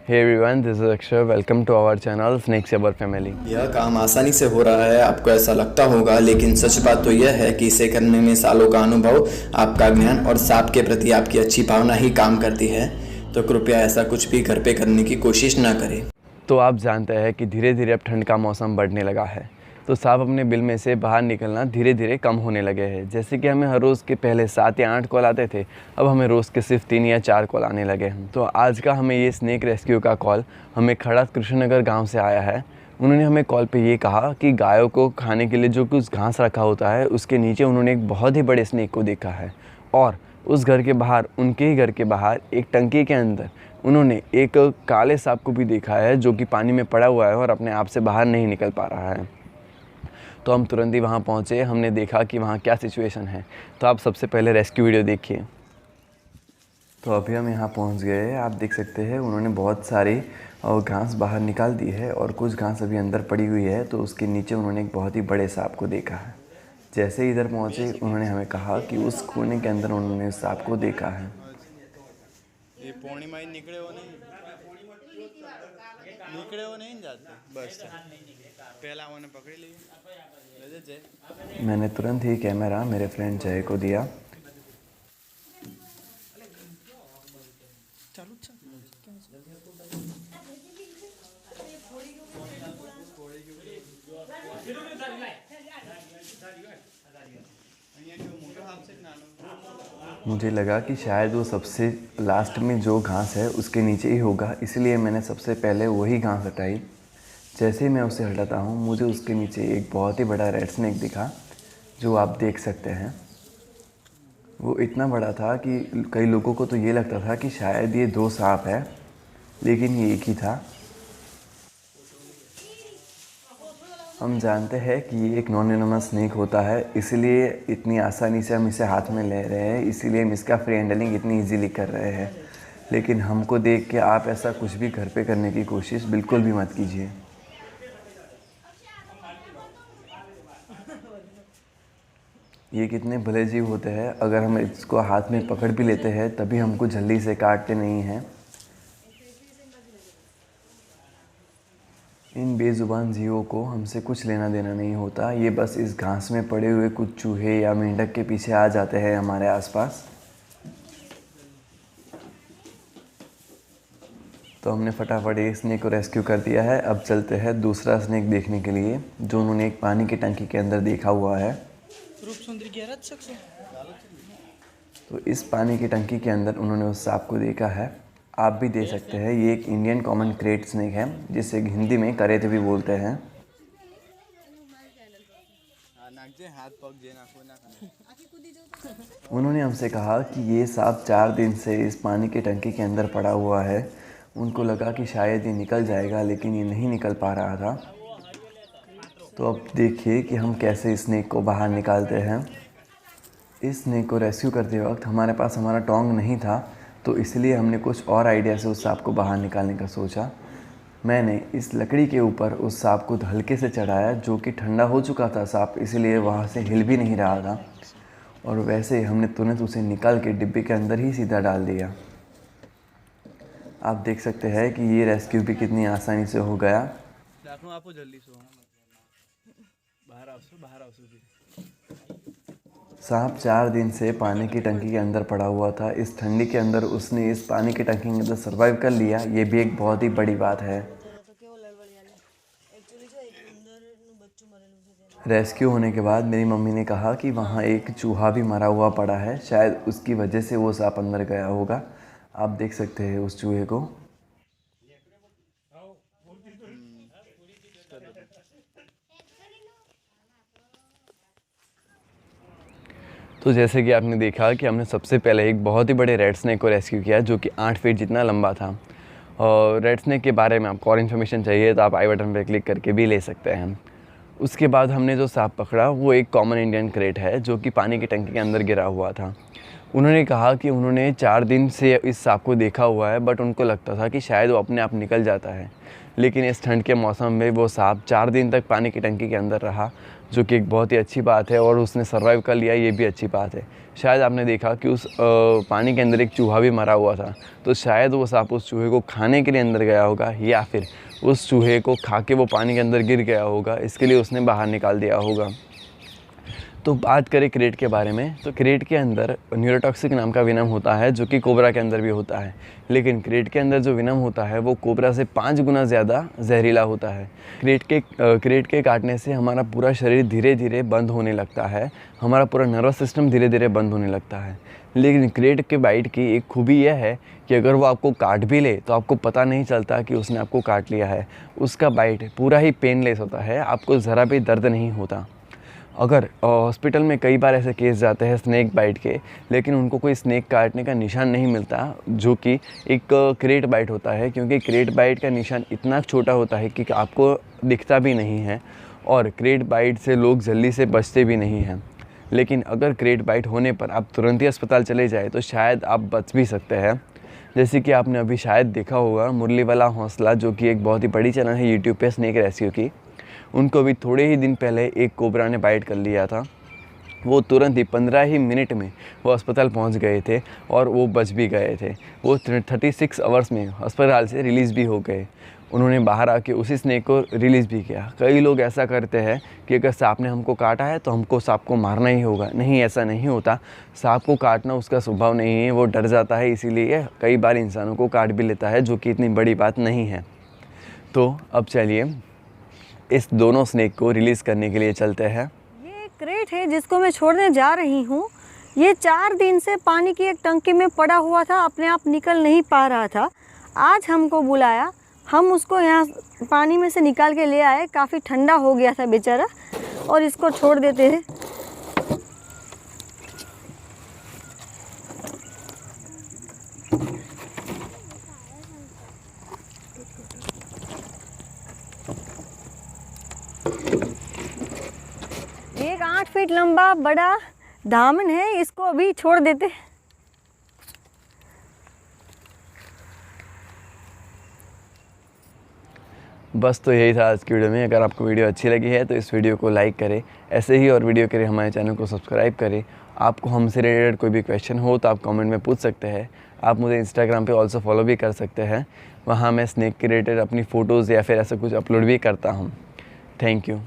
Hey everyone, this is Akshay. Welcome to our channel Snake Saber Family. यह काम आसानी से हो रहा है, आपको ऐसा लगता होगा, लेकिन सच बात तो यह है कि इसे करने में सालों का अनुभव, आपका ज्ञान और सांप के प्रति आपकी अच्छी भावना ही काम करती है। तो कृपया ऐसा कुछ भी घर पे करने की कोशिश ना करें। तो आप जानते हैं कि धीरे धीरे अब ठंड का मौसम बढ़ने लगा है, तो सांप अपने बिल में से बाहर निकलना धीरे धीरे कम होने लगे हैं। जैसे कि हमें हर रोज़ के पहले 7 या 8 कॉल आते थे, अब हमें रोज़ के सिर्फ 3 या 4 कॉल आने लगे हैं। तो आज का हमें ये स्नेक रेस्क्यू का कॉल हमें खड़ा कृष्णनगर गाँव से आया है। उन्होंने हमें कॉल पे ये कहा कि गायों को खाने के लिए जो कुछ घास रखा होता है उसके नीचे उन्होंने एक बहुत ही बड़े स्नेक को देखा है, और उस घर के बाहर, उनके ही घर के बाहर एक टंकी के अंदर उन्होंने एक काले सांप को भी देखा है जो कि पानी में पड़ा हुआ है और अपने आप से बाहर नहीं निकल पा रहा है। तो हम तुरंत ही वहाँ पहुँचे, हमने देखा कि वहाँ क्या सिचुएशन है। तो आप सबसे पहले रेस्क्यू वीडियो देखिए। तो अभी हम यहाँ पहुँच गए हैं। आप देख सकते हैं उन्होंने बहुत सारी घास बाहर निकाल दी है और कुछ घास अभी अंदर पड़ी हुई है। तो उसके नीचे उन्होंने एक बहुत ही बड़े सांप को देखा है। जैसे ही इधर पहुँचे उन्होंने हमें कहा कि उस कोने के अंदर उन्होंने उस सांप को देखा है। ये पौनी माई निकले हो नहीं जाते बस पहला उन्हें पकड़ लिया। मैंने तुरंत ही कैमरा मेरे फ्रेंड जय को दिया। मुझे लगा कि शायद वो सबसे लास्ट में जो घास है उसके नीचे ही होगा, इसलिए मैंने सबसे पहले वही घास हटाई। जैसे ही मैं उसे हटाता हूँ मुझे उसके नीचे एक बहुत ही बड़ा रेड स्नेक दिखा, जो आप देख सकते हैं। वो इतना बड़ा था कि कई लोगों को तो ये लगता था कि शायद ये 2 सांप है, लेकिन ये एक ही था। हम जानते हैं कि ये एक नॉन वेनमस स्नेक होता है, इसलिए इतनी आसानी से हम इसे हाथ में ले रहे हैं, इसीलिए हम इसका फ्री हैंडलिंग इतनी इजीली कर रहे हैं। लेकिन हमको देख के आप ऐसा कुछ भी घर पे करने की कोशिश बिल्कुल भी मत कीजिए। ये कितने भले जीव होते हैं, अगर हम इसको हाथ में पकड़ भी लेते हैं तभी हमको जल्दी से काटते नहीं हैं। इन बेजुबान जीवों को हमसे कुछ लेना देना नहीं होता, ये बस इस घास में पड़े हुए कुछ चूहे या मेंढक के पीछे आ जाते हैं हमारे आसपास। तो हमने फटाफट एक स्नेक को रेस्क्यू कर दिया है। अब चलते हैं दूसरा स्नेक देखने के लिए, जो उन्होंने एक पानी की टंकी के अंदर देखा हुआ है। तो इस पानी की टंकी के अंदर उन्होंने उस सांप को देखा है। आप भी दे सकते हैं। ये एक इंडियन कॉमन क्रेट स्नेक है, जिसे हिंदी में करेत भी बोलते हैं। उन्होंने हमसे कहा कि ये सांप 4 दिन से इस पानी की टंकी के अंदर पड़ा हुआ है। उनको लगा कि शायद ये निकल जाएगा, लेकिन ये नहीं निकल पा रहा था। तो अब देखिए कि हम कैसे इस स्नेक को बाहर निकालते हैं। इस स्नेक को रेस्क्यू करते वक्त हमारे पास हमारा टोंग नहीं था, तो इसलिए हमने कुछ और आइडिया से उस सांप को बाहर निकालने का सोचा। मैंने इस लकड़ी के ऊपर उस सांप को हल्के से चढ़ाया, जो कि ठंडा हो चुका था सांप, इसलिए वहाँ से हिल भी नहीं रहा था। और वैसे ही हमने तुरंत उसे निकाल के डिब्बे के अंदर ही सीधा डाल दिया। आप देख सकते हैं कि ये रेस्क्यू भी कितनी आसानी से हो गया। सांप 4 दिन से पानी की टंकी के अंदर पड़ा हुआ था। इस ठंडी के अंदर उसने इस पानी की टंकी के अंदर सर्वाइव कर लिया, ये भी एक बहुत ही बड़ी बात है। रेस्क्यू होने के बाद मेरी मम्मी ने कहा कि वहाँ एक चूहा भी मरा हुआ पड़ा है, शायद उसकी वजह से वो सांप अंदर गया होगा। आप देख सकते हैं उस चूहे को। तो जैसे कि आपने देखा कि हमने सबसे पहले एक बहुत ही बड़े रेड स्नेक को रेस्क्यू किया, जो कि 8 फीट जितना लंबा था। और रेड स्नेक के बारे में आपको और इन्फॉर्मेशन चाहिए तो आप आई बटन पर क्लिक करके भी ले सकते हैं। उसके बाद हमने जो सांप पकड़ा वो एक कॉमन इंडियन क्रेट है, जो कि पानी की टंकी के अंदर गिरा हुआ था। उन्होंने कहा कि उन्होंने 4 दिन से इस सांप को देखा हुआ है, बट उनको लगता था कि शायद वो अपने आप निकल जाता है। लेकिन इस ठंड के मौसम में वो सांप 4 दिन तक पानी की टंकी के अंदर रहा, जो कि एक बहुत ही अच्छी बात है, और उसने सर्वाइव कर लिया, ये भी अच्छी बात है। शायद आपने देखा कि उस पानी के अंदर एक चूहा भी मरा हुआ था, तो शायद वो सांप उस चूहे को खाने के लिए अंदर गया होगा, या फिर उस चूहे को खा के वो पानी के अंदर गिर गया होगा, इसके लिए उसने बाहर निकाल दिया होगा। तो बात करें क्रेट के बारे में, तो क्रेट के अंदर न्यूरोटॉक्सिक नाम का विनम होता है, जो कि कोबरा के अंदर भी होता है। लेकिन क्रेट के अंदर जो विनम होता है वो कोबरा से 5 गुना ज़्यादा जहरीला होता है। क्रेट के काटने से हमारा पूरा शरीर धीरे धीरे बंद होने लगता है, हमारा पूरा नर्वस सिस्टम धीरे धीरे बंद होने लगता है। लेकिन क्रेट के बाइट की एक खूबी यह है कि अगर वो आपको काट भी ले तो आपको पता नहीं चलता कि उसने आपको काट लिया है। उसका बाइट पूरा ही पेनलेस होता है, आपको ज़रा भी दर्द नहीं होता। अगर हॉस्पिटल में कई बार ऐसे केस जाते हैं स्नैक बाइट के, लेकिन उनको कोई स्नैक काटने का निशान नहीं मिलता, जो कि एक क्रेट बाइट होता है, क्योंकि क्रेट बाइट का निशान इतना छोटा होता है कि आपको दिखता भी नहीं है, और क्रेट बाइट से लोग जल्दी से बचते भी नहीं हैं। लेकिन अगर क्रेट बाइट होने पर आप तुरंत ही अस्पताल चले जाए तो शायद आप बच भी सकते हैं। जैसे कि आपने अभी शायद देखा होगा मुरली वाला हौसला, जो कि एक बहुत ही बड़ी चैनल है यूट्यूब पे स्नैक रेस्क्यू की, उनको भी थोड़े ही दिन पहले एक कोबरा ने बाइट कर लिया था। वो तुरंत ही 15 ही मिनट में वो अस्पताल पहुंच गए थे, और वो बच भी गए थे। वो 36 आवर्स में अस्पताल से रिलीज़ भी हो गए। उन्होंने बाहर आके उसी स्नेक को रिलीज़ भी किया। कई लोग ऐसा करते हैं कि अगर सांप ने हमको काटा है तो हमको सांप को मारना ही होगा। नहीं, ऐसा नहीं होता। सांप को काटना उसका स्वभाव नहीं है, वो डर जाता है, इसीलिए कई बार इंसानों को काट भी लेता है, जो कि इतनी बड़ी बात नहीं है। तो अब चलिए इस दोनों स्नेक को रिलीज़ करने के लिए चलते हैं। ये क्रेट है जिसको मैं छोड़ने जा रही हूँ। ये 4 दिन से पानी की एक टंकी में पड़ा हुआ था, अपने आप निकल नहीं पा रहा था। आज हमको बुलाया, हम उसको यहाँ पानी में से निकाल के ले आए। काफ़ी ठंडा हो गया था बेचारा, और इसको छोड़ देते हैं। एक 8 फीट लंबा बड़ा दामन है, इसको अभी छोड़ देते हैं। बस तो यही था आज की वीडियो में। अगर आपको वीडियो अच्छी लगी है तो इस वीडियो को लाइक करें, ऐसे ही और वीडियो के लिए हमारे चैनल को सब्सक्राइब करें। आपको हमसे रिलेटेड कोई भी क्वेश्चन हो तो आप कमेंट में पूछ सकते हैं। आप मुझे इंस्टाग्राम पे ऑल्सो फॉलो भी कर सकते हैं, वहाँ मैं स्नेक के रिलेटेड अपनी फ़ोटोज़ या फिर ऐसा कुछ अपलोड भी करता हूँ। Thank you.